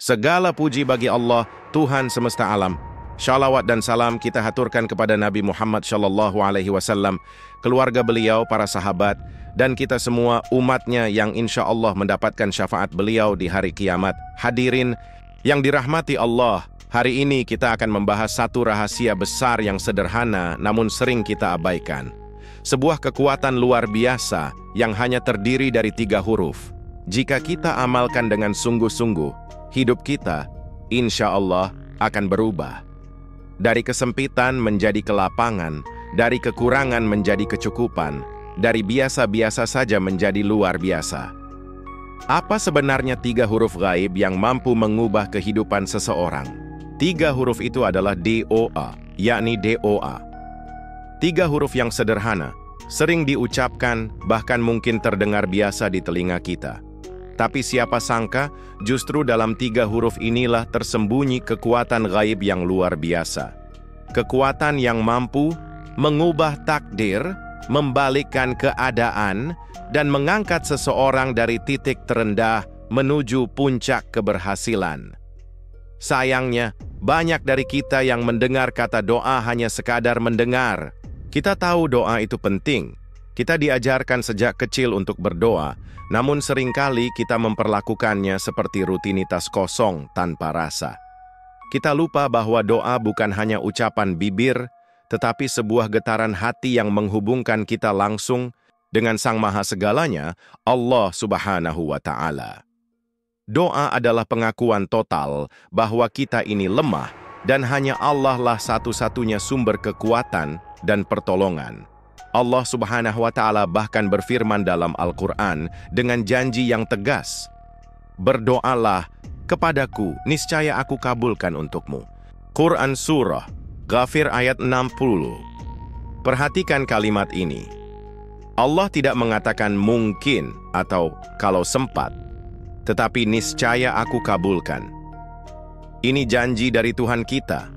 Segala puji bagi Allah, Tuhan semesta alam. Shalawat dan salam kita haturkan kepada Nabi Muhammad SAW, keluarga beliau, para sahabat, dan kita semua umatnya yang insya Allah mendapatkan syafaat beliau di hari kiamat. Hadirin yang dirahmati Allah, hari ini kita akan membahas satu rahasia besar yang sederhana namun sering kita abaikan. Sebuah kekuatan luar biasa yang hanya terdiri dari 3 huruf. Jika kita amalkan dengan sungguh-sungguh, hidup kita, insya Allah, akan berubah. Dari kesempitan menjadi kelapangan, dari kekurangan menjadi kecukupan, dari biasa-biasa saja menjadi luar biasa. Apa sebenarnya 3 huruf gaib yang mampu mengubah kehidupan seseorang? 3 huruf itu adalah DOA, yakni DOA. 3 huruf yang sederhana, sering diucapkan, bahkan mungkin terdengar biasa di telinga kita. Tapi siapa sangka, justru dalam 3 huruf inilah tersembunyi kekuatan gaib yang luar biasa. Kekuatan yang mampu mengubah takdir, membalikkan keadaan, dan mengangkat seseorang dari titik terendah menuju puncak keberhasilan. Sayangnya, banyak dari kita yang mendengar kata doa hanya sekadar mendengar. Kita tahu doa itu penting. Kita diajarkan sejak kecil untuk berdoa, namun seringkali kita memperlakukannya seperti rutinitas kosong tanpa rasa. Kita lupa bahwa doa bukan hanya ucapan bibir, tetapi sebuah getaran hati yang menghubungkan kita langsung dengan Sang Maha Segalanya, Allah Subhanahu wa Ta'ala. Doa adalah pengakuan total bahwa kita ini lemah dan hanya Allah lah satu-satunya sumber kekuatan dan pertolongan. Allah Subhanahu wa Ta'ala bahkan berfirman dalam Al-Quran dengan janji yang tegas. Berdoalah kepadaku, niscaya aku kabulkan untukmu. Quran Surah Ghafir ayat 60. Perhatikan kalimat ini. Allah tidak mengatakan mungkin atau kalau sempat, tetapi niscaya aku kabulkan. Ini janji dari Tuhan kita.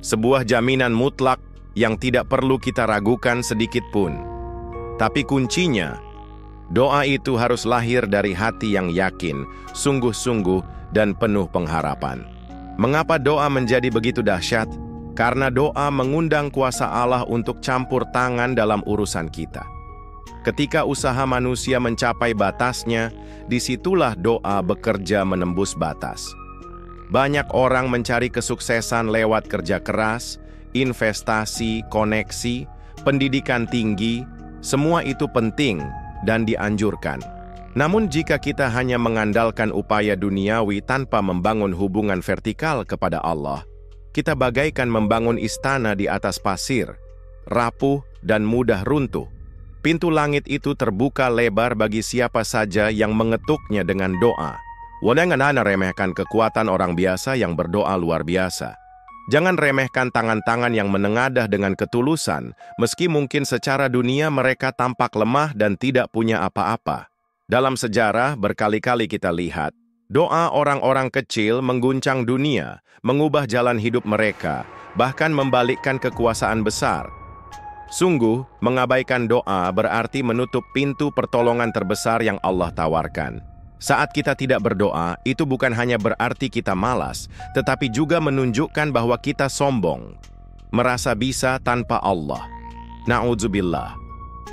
Sebuah jaminan mutlak yang tidak perlu kita ragukan sedikit pun. Tapi kuncinya, doa itu harus lahir dari hati yang yakin, sungguh-sungguh, dan penuh pengharapan. Mengapa doa menjadi begitu dahsyat? Karena doa mengundang kuasa Allah untuk campur tangan dalam urusan kita. Ketika usaha manusia mencapai batasnya, disitulah doa bekerja menembus batas. Banyak orang mencari kesuksesan lewat kerja keras, investasi, koneksi, pendidikan tinggi, semua itu penting dan dianjurkan. Namun jika kita hanya mengandalkan upaya duniawi tanpa membangun hubungan vertikal kepada Allah, kita bagaikan membangun istana di atas pasir, rapuh dan mudah runtuh. Pintu langit itu terbuka lebar bagi siapa saja yang mengetuknya dengan doa. Jangan remehkan kekuatan orang biasa yang berdoa luar biasa. Jangan remehkan tangan-tangan yang menengadah dengan ketulusan, meski mungkin secara dunia mereka tampak lemah dan tidak punya apa-apa. Dalam sejarah berkali-kali kita lihat, doa orang-orang kecil mengguncang dunia, mengubah jalan hidup mereka, bahkan membalikkan kekuasaan besar. Sungguh, mengabaikan doa berarti menutup pintu pertolongan terbesar yang Allah tawarkan. Saat kita tidak berdoa, itu bukan hanya berarti kita malas, tetapi juga menunjukkan bahwa kita sombong, merasa bisa tanpa Allah. Na'udzubillah.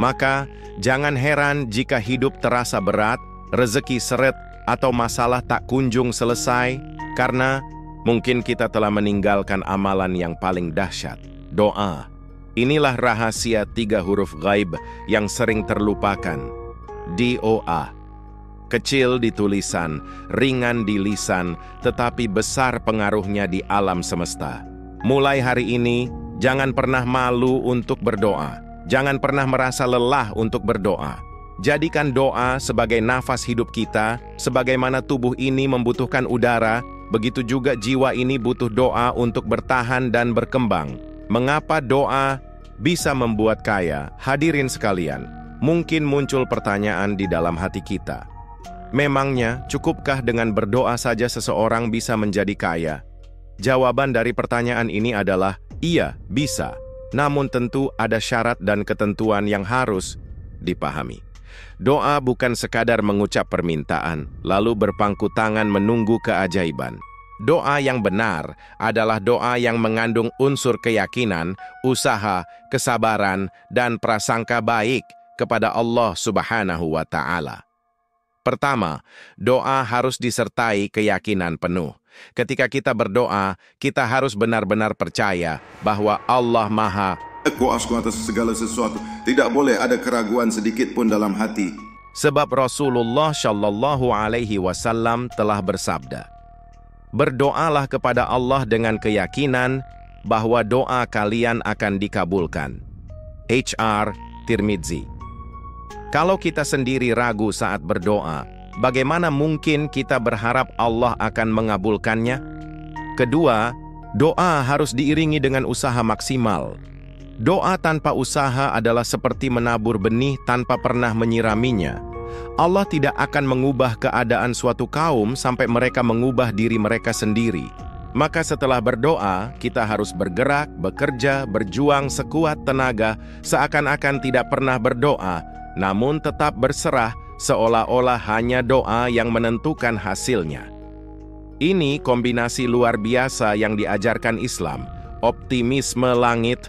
Maka, jangan heran jika hidup terasa berat, rezeki seret, atau masalah tak kunjung selesai, karena mungkin kita telah meninggalkan amalan yang paling dahsyat, doa. Inilah rahasia 3 huruf gaib yang sering terlupakan. DOA. Kecil di tulisan, ringan di lisan, tetapi besar pengaruhnya di alam semesta. Mulai hari ini, jangan pernah malu untuk berdoa. Jangan pernah merasa lelah untuk berdoa. Jadikan doa sebagai nafas hidup kita, sebagaimana tubuh ini membutuhkan udara, begitu juga jiwa ini butuh doa untuk bertahan dan berkembang. Mengapa doa bisa membuat kaya? Hadirin sekalian, mungkin muncul pertanyaan di dalam hati kita. Memangnya, cukupkah dengan berdoa saja seseorang bisa menjadi kaya? Jawaban dari pertanyaan ini adalah, iya, bisa. Namun tentu ada syarat dan ketentuan yang harus dipahami. Doa bukan sekadar mengucap permintaan, lalu berpangku tangan menunggu keajaiban. Doa yang benar adalah doa yang mengandung unsur keyakinan, usaha, kesabaran, dan prasangka baik kepada Allah Subhanahu wa Ta'ala. Pertama, doa harus disertai keyakinan penuh. Ketika kita berdoa, kita harus benar-benar percaya bahwa Allah Maha Kuasa atas segala sesuatu. Tidak boleh ada keraguan sedikit pun dalam hati. Sebab Rasulullah Shallallahu Alaihi Wasallam telah bersabda, "Berdoalah kepada Allah dengan keyakinan bahwa doa kalian akan dikabulkan." H.R. Tirmidzi. Kalau kita sendiri ragu saat berdoa, bagaimana mungkin kita berharap Allah akan mengabulkannya? Kedua, doa harus diiringi dengan usaha maksimal. Doa tanpa usaha adalah seperti menabur benih tanpa pernah menyiraminya. Allah tidak akan mengubah keadaan suatu kaum sampai mereka mengubah diri mereka sendiri. Maka setelah berdoa, kita harus bergerak, bekerja, berjuang sekuat tenaga, seakan-akan tidak pernah berdoa, namun tetap berserah, seolah-olah hanya doa yang menentukan hasilnya. Ini kombinasi luar biasa yang diajarkan Islam, optimisme langit,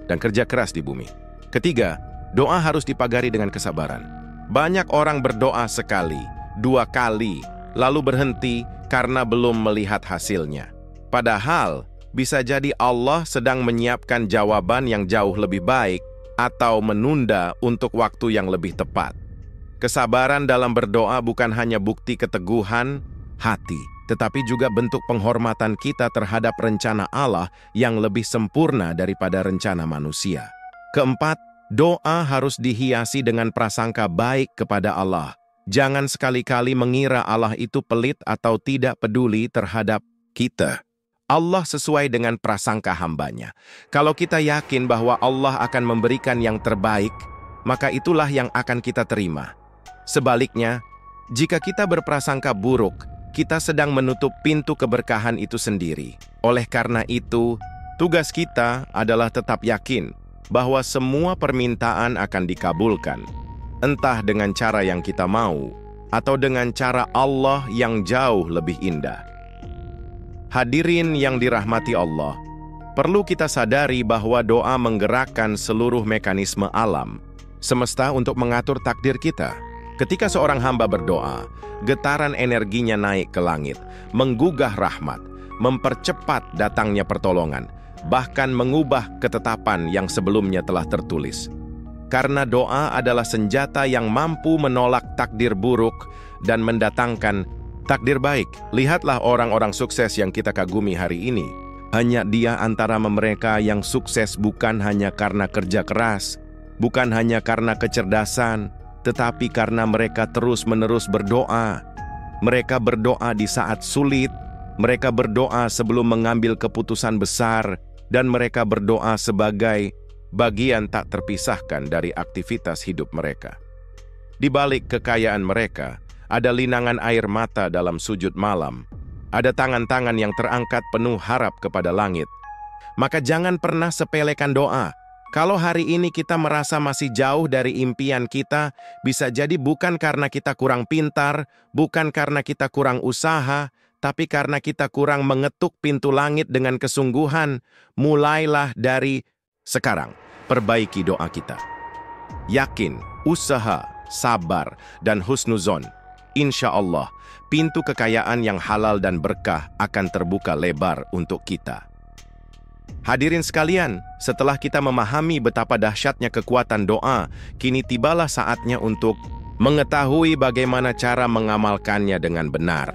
dan kerja keras di bumi. Ketiga, doa harus dipagari dengan kesabaran. Banyak orang berdoa sekali, 2 kali, lalu berhenti karena belum melihat hasilnya. Padahal, bisa jadi Allah sedang menyiapkan jawaban yang jauh lebih baik atau menunda untuk waktu yang lebih tepat. Kesabaran dalam berdoa bukan hanya bukti keteguhan hati, tetapi juga bentuk penghormatan kita terhadap rencana Allah yang lebih sempurna daripada rencana manusia. Keempat, doa harus dihiasi dengan prasangka baik kepada Allah. Jangan sekali-kali mengira Allah itu pelit atau tidak peduli terhadap kita. Allah sesuai dengan prasangka hambanya. Kalau kita yakin bahwa Allah akan memberikan yang terbaik, maka itulah yang akan kita terima. Sebaliknya, jika kita berprasangka buruk, kita sedang menutup pintu keberkahan itu sendiri. Oleh karena itu, tugas kita adalah tetap yakin bahwa semua permintaan akan dikabulkan, entah dengan cara yang kita mau, atau dengan cara Allah yang jauh lebih indah. Hadirin yang dirahmati Allah, perlu kita sadari bahwa doa menggerakkan seluruh mekanisme alam semesta untuk mengatur takdir kita. Ketika seorang hamba berdoa, getaran energinya naik ke langit, menggugah rahmat, mempercepat datangnya pertolongan, bahkan mengubah ketetapan yang sebelumnya telah tertulis. Karena doa adalah senjata yang mampu menolak takdir buruk dan mendatangkan takdir baik. Lihatlah orang-orang sukses yang kita kagumi hari ini. Hanya dia antara mereka yang sukses bukan hanya karena kerja keras, bukan hanya karena kecerdasan, tetapi karena mereka terus-menerus berdoa. Mereka berdoa di saat sulit, mereka berdoa sebelum mengambil keputusan besar, dan mereka berdoa sebagai bagian tak terpisahkan dari aktivitas hidup mereka. Di balik kekayaan mereka, ada linangan air mata dalam sujud malam, ada tangan-tangan yang terangkat penuh harap kepada langit. Maka jangan pernah sepelekan doa. Kalau hari ini kita merasa masih jauh dari impian kita, bisa jadi bukan karena kita kurang pintar, bukan karena kita kurang usaha, tapi karena kita kurang mengetuk pintu langit dengan kesungguhan. Mulailah dari sekarang, perbaiki doa kita. Yakin, usaha, sabar, dan husnuzon. Insya Allah, pintu kekayaan yang halal dan berkah akan terbuka lebar untuk kita. Hadirin sekalian, setelah kita memahami betapa dahsyatnya kekuatan doa, kini tibalah saatnya untuk mengetahui bagaimana cara mengamalkannya dengan benar.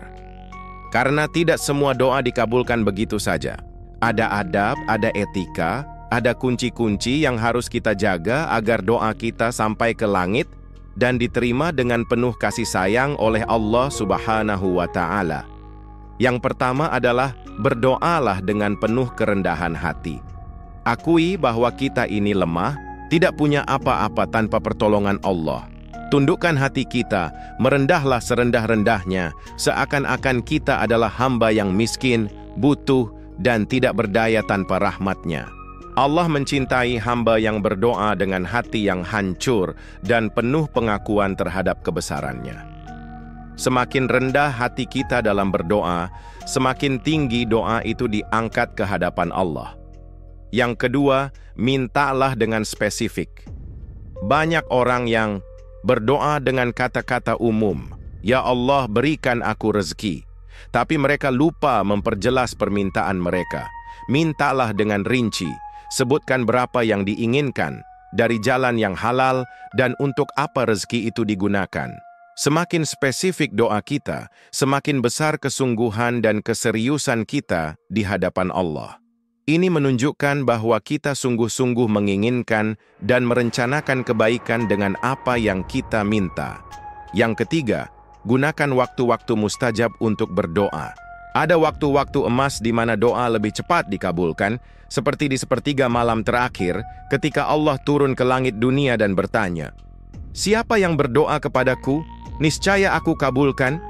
Karena tidak semua doa dikabulkan begitu saja. Ada adab, ada etika, ada kunci-kunci yang harus kita jaga agar doa kita sampai ke langit dan diterima dengan penuh kasih sayang oleh Allah Subhanahu wa Ta'ala. Yang pertama adalah berdoalah dengan penuh kerendahan hati. Akui bahwa kita ini lemah, tidak punya apa-apa tanpa pertolongan Allah. Tundukkan hati kita, merendahlah serendah-rendahnya, seakan-akan kita adalah hamba yang miskin, butuh, dan tidak berdaya tanpa rahmatnya. Allah mencintai hamba yang berdoa dengan hati yang hancur dan penuh pengakuan terhadap kebesarannya. Semakin rendah hati kita dalam berdoa, semakin tinggi doa itu diangkat ke hadapan Allah. Yang kedua, mintalah dengan spesifik. Banyak orang yang berdoa dengan kata-kata umum, "Ya Allah, berikan aku rezeki." Tapi mereka lupa memperjelas permintaan mereka. Mintalah dengan rinci. Sebutkan berapa yang diinginkan, dari jalan yang halal, dan untuk apa rezeki itu digunakan. Semakin spesifik doa kita, semakin besar kesungguhan dan keseriusan kita di hadapan Allah. Ini menunjukkan bahwa kita sungguh-sungguh menginginkan dan merencanakan kebaikan dengan apa yang kita minta. Yang ketiga, gunakan waktu-waktu mustajab untuk berdoa. Ada waktu-waktu emas di mana doa lebih cepat dikabulkan, seperti di sepertiga malam terakhir ketika Allah turun ke langit dunia dan bertanya, "Siapa yang berdoa kepadaku? Niscaya aku kabulkan."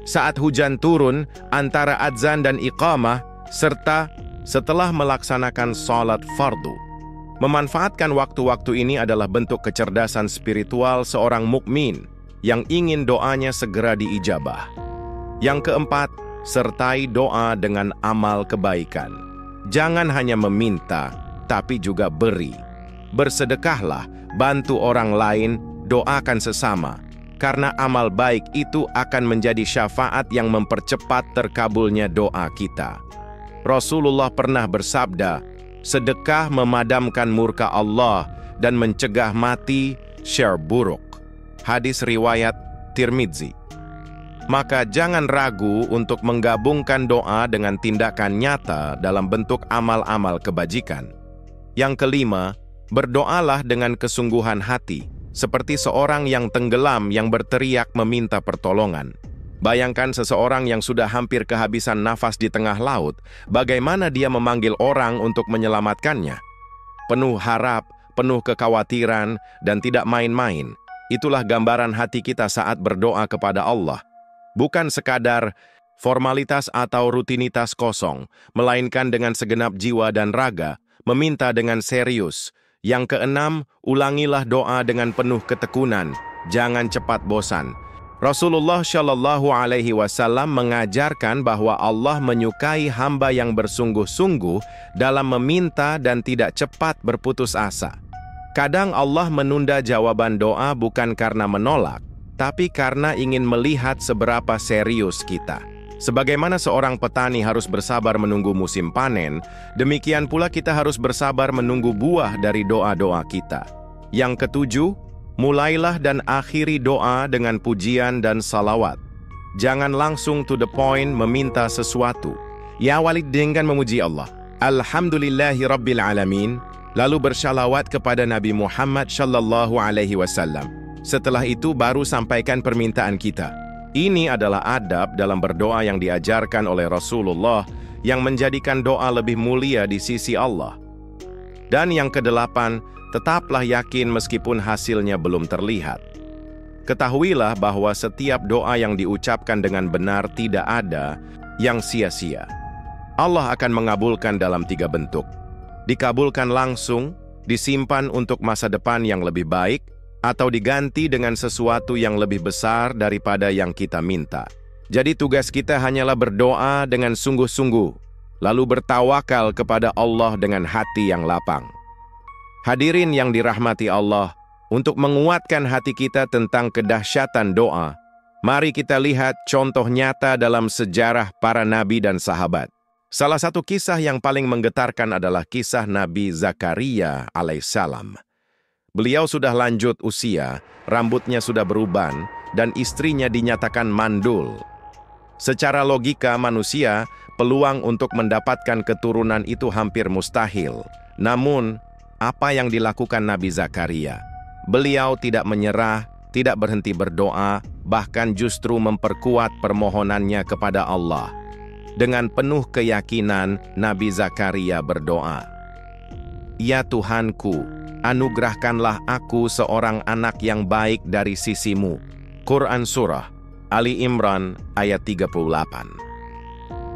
Saat hujan turun antara adzan dan iqamah, serta setelah melaksanakan salat fardu. Memanfaatkan waktu-waktu ini adalah bentuk kecerdasan spiritual seorang mukmin yang ingin doanya segera diijabah. Yang keempat, sertai doa dengan amal kebaikan. Jangan hanya meminta, tapi juga beri. Bersedekahlah, bantu orang lain, doakan sesama. Karena amal baik itu akan menjadi syafaat yang mempercepat terkabulnya doa kita. Rasulullah pernah bersabda, sedekah memadamkan murka Allah dan mencegah mati syar buruk. Hadis riwayat Tirmidzi. Maka jangan ragu untuk menggabungkan doa dengan tindakan nyata dalam bentuk amal-amal kebajikan. Yang kelima, berdoalah dengan kesungguhan hati, seperti seorang yang tenggelam yang berteriak meminta pertolongan. Bayangkan seseorang yang sudah hampir kehabisan nafas di tengah laut, bagaimana dia memanggil orang untuk menyelamatkannya. Penuh harap, penuh kekhawatiran, dan tidak main-main. Itulah gambaran hati kita saat berdoa kepada Allah. Bukan sekadar formalitas atau rutinitas kosong, melainkan dengan segenap jiwa dan raga, meminta dengan serius. Yang keenam, ulangilah doa dengan penuh ketekunan, jangan cepat bosan. Rasulullah Shallallahu Alaihi Wasallam mengajarkan bahwa Allah menyukai hamba yang bersungguh-sungguh dalam meminta dan tidak cepat berputus asa. Kadang Allah menunda jawaban doa bukan karena menolak, tapi karena ingin melihat seberapa serius kita. Sebagaimana seorang petani harus bersabar menunggu musim panen, demikian pula kita harus bersabar menunggu buah dari doa-doa kita. Yang ketujuh, mulailah dan akhiri doa dengan pujian dan salawat. Jangan langsung to the point meminta sesuatu. Ya Walid dengan memuji Allah. Alhamdulillahi Rabbil Alamin. Lalu bersyalawat kepada Nabi Muhammad Shallallahu Alaihi Wasallam. Setelah itu baru sampaikan permintaan kita. Ini adalah adab dalam berdoa yang diajarkan oleh Rasulullah yang menjadikan doa lebih mulia di sisi Allah. Dan yang kedelapan, tetaplah yakin meskipun hasilnya belum terlihat. Ketahuilah bahwa setiap doa yang diucapkan dengan benar tidak ada yang sia-sia. Allah akan mengabulkan dalam 3 bentuk. Dikabulkan langsung, disimpan untuk masa depan yang lebih baik, atau diganti dengan sesuatu yang lebih besar daripada yang kita minta. Jadi tugas kita hanyalah berdoa dengan sungguh-sungguh, lalu bertawakal kepada Allah dengan hati yang lapang. Hadirin yang dirahmati Allah, untuk menguatkan hati kita tentang kedahsyatan doa, mari kita lihat contoh nyata dalam sejarah para nabi dan sahabat. Salah satu kisah yang paling menggetarkan adalah kisah Nabi Zakaria alaihissalam. Beliau sudah lanjut usia, rambutnya sudah beruban, dan istrinya dinyatakan mandul. Secara logika manusia, peluang untuk mendapatkan keturunan itu hampir mustahil. Namun, apa yang dilakukan Nabi Zakaria? Beliau tidak menyerah, tidak berhenti berdoa, bahkan justru memperkuat permohonannya kepada Allah. Dengan penuh keyakinan, Nabi Zakaria berdoa, "Ya Tuhanku, anugerahkanlah aku seorang anak yang baik dari sisimu." Quran Surah Ali Imran ayat 38.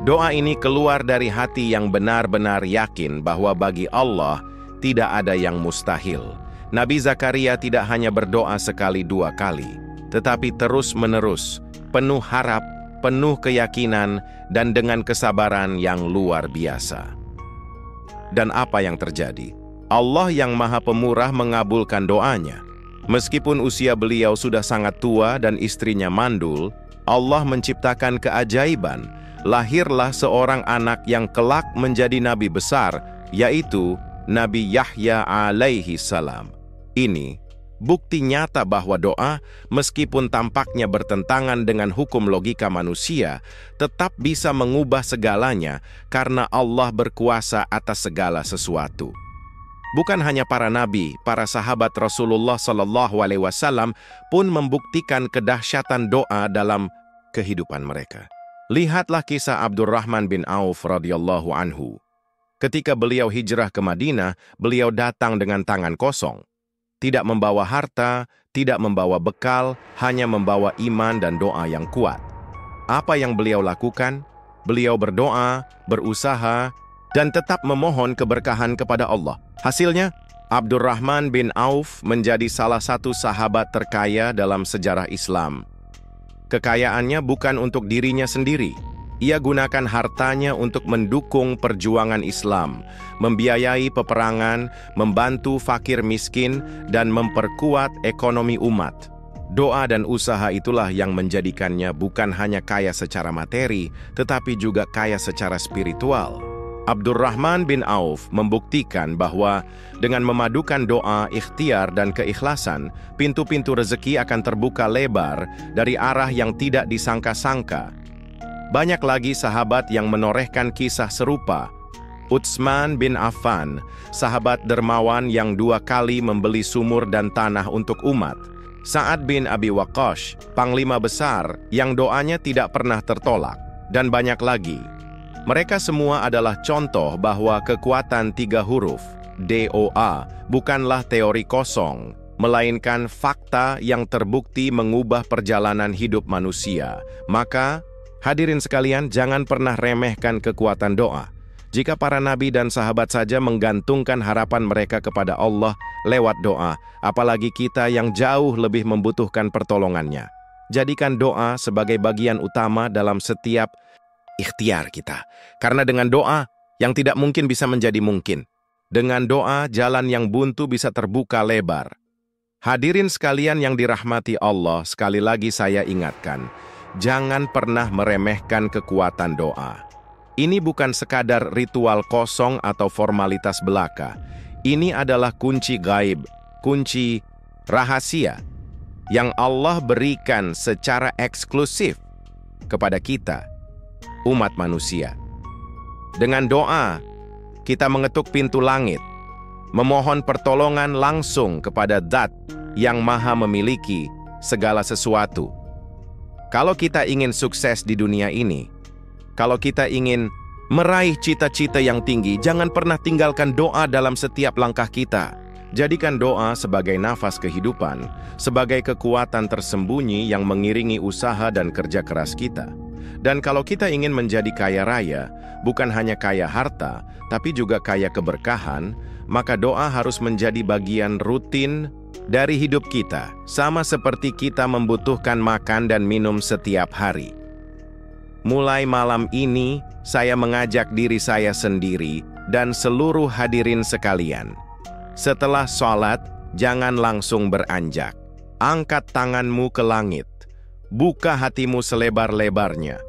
Doa ini keluar dari hati yang benar-benar yakin bahwa bagi Allah tidak ada yang mustahil. Nabi Zakaria tidak hanya berdoa sekali dua kali, tetapi terus-menerus, penuh harap, penuh keyakinan, dan dengan kesabaran yang luar biasa. Dan apa yang terjadi? Allah yang Maha Pemurah mengabulkan doanya. Meskipun usia beliau sudah sangat tua dan istrinya mandul, Allah menciptakan keajaiban. Lahirlah seorang anak yang kelak menjadi nabi besar, yaitu Nabi Yahya alaihi salam. Ini bukti nyata bahwa doa, meskipun tampaknya bertentangan dengan hukum logika manusia, tetap bisa mengubah segalanya karena Allah berkuasa atas segala sesuatu. Bukan hanya para nabi, para sahabat Rasulullah SAW pun membuktikan kedahsyatan doa dalam kehidupan mereka. Lihatlah kisah Abdurrahman bin Auf radhiyallahu anhu. Ketika beliau hijrah ke Madinah, beliau datang dengan tangan kosong. Tidak membawa harta, tidak membawa bekal, hanya membawa iman dan doa yang kuat. Apa yang beliau lakukan? Beliau berdoa, berusaha, dan tetap memohon keberkahan kepada Allah. Hasilnya, Abdurrahman bin Auf menjadi salah satu sahabat terkaya dalam sejarah Islam. Kekayaannya bukan untuk dirinya sendiri. Ia gunakan hartanya untuk mendukung perjuangan Islam, membiayai peperangan, membantu fakir miskin, dan memperkuat ekonomi umat. Doa dan usaha itulah yang menjadikannya bukan hanya kaya secara materi, tetapi juga kaya secara spiritual. Abdurrahman bin Auf membuktikan bahwa dengan memadukan doa, ikhtiar, dan keikhlasan, pintu-pintu rezeki akan terbuka lebar dari arah yang tidak disangka-sangka. Banyak lagi sahabat yang menorehkan kisah serupa. Utsman bin Affan, sahabat dermawan yang 2 kali membeli sumur dan tanah untuk umat. Sa'ad bin Abi Waqqas, panglima besar yang doanya tidak pernah tertolak. Dan banyak lagi. Mereka semua adalah contoh bahwa kekuatan 3 huruf, DOA, bukanlah teori kosong, melainkan fakta yang terbukti mengubah perjalanan hidup manusia. Maka, hadirin sekalian, jangan pernah remehkan kekuatan doa. Jika para nabi dan sahabat saja menggantungkan harapan mereka kepada Allah lewat doa, apalagi kita yang jauh lebih membutuhkan pertolongannya. Jadikan doa sebagai bagian utama dalam setiap ikhtiar kita. Karena dengan doa, yang tidak mungkin bisa menjadi mungkin. Dengan doa, jalan yang buntu bisa terbuka lebar. Hadirin sekalian yang dirahmati Allah, sekali lagi saya ingatkan, jangan pernah meremehkan kekuatan doa. Ini bukan sekadar ritual kosong atau formalitas belaka. Ini adalah kunci gaib, kunci rahasia yang Allah berikan secara eksklusif kepada kita, umat manusia. Dengan doa, kita mengetuk pintu langit, memohon pertolongan langsung kepada Zat yang Maha memiliki segala sesuatu. Kalau kita ingin sukses di dunia ini, kalau kita ingin meraih cita-cita yang tinggi, jangan pernah tinggalkan doa dalam setiap langkah kita. Jadikan doa sebagai nafas kehidupan, sebagai kekuatan tersembunyi yang mengiringi usaha dan kerja keras kita. Dan kalau kita ingin menjadi kaya raya, bukan hanya kaya harta, tapi juga kaya keberkahan, maka doa harus menjadi bagian rutin dari hidup kita, sama seperti kita membutuhkan makan dan minum setiap hari. Mulai malam ini, saya mengajak diri saya sendiri dan seluruh hadirin sekalian. Setelah sholat, jangan langsung beranjak. Angkat tanganmu ke langit. Buka hatimu selebar-lebarnya.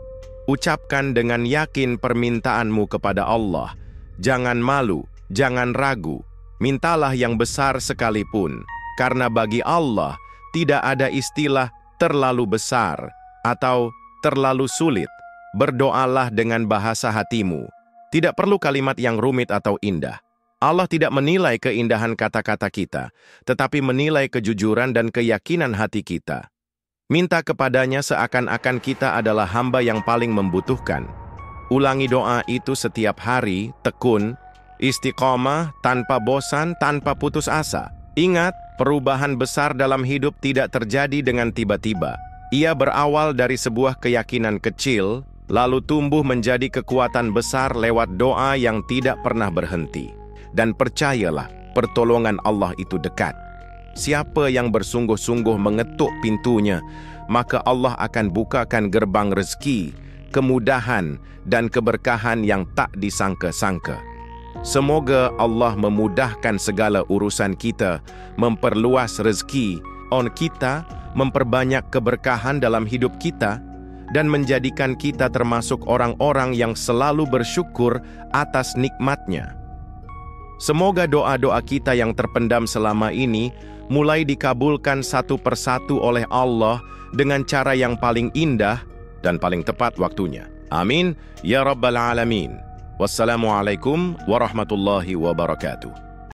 Ucapkan dengan yakin permintaanmu kepada Allah. Jangan malu, jangan ragu. Mintalah yang besar sekalipun. Karena bagi Allah, tidak ada istilah terlalu besar atau terlalu sulit. Berdoalah dengan bahasa hatimu. Tidak perlu kalimat yang rumit atau indah. Allah tidak menilai keindahan kata-kata kita, tetapi menilai kejujuran dan keyakinan hati kita. Minta kepadanya seakan-akan kita adalah hamba yang paling membutuhkan. Ulangi doa itu setiap hari, tekun, istiqomah, tanpa bosan, tanpa putus asa. Ingat, perubahan besar dalam hidup tidak terjadi dengan tiba-tiba. Ia berawal dari sebuah keyakinan kecil, lalu tumbuh menjadi kekuatan besar lewat doa yang tidak pernah berhenti. Dan percayalah, pertolongan Allah itu dekat. Siapa yang bersungguh-sungguh mengetuk pintunya, maka Allah akan bukakan gerbang rezeki, kemudahan dan keberkahan yang tak disangka-sangka. Semoga Allah memudahkan segala urusan kita, memperluas rezeki on kita, memperbanyak keberkahan dalam hidup kita, dan menjadikan kita termasuk orang-orang yang selalu bersyukur atas nikmat-Nya. Semoga doa-doa kita yang terpendam selama ini mulai dikabulkan satu persatu oleh Allah dengan cara yang paling indah dan paling tepat waktunya. Amin ya rabbal alamin. Wassalamualaikum warahmatullahi wabarakatuh.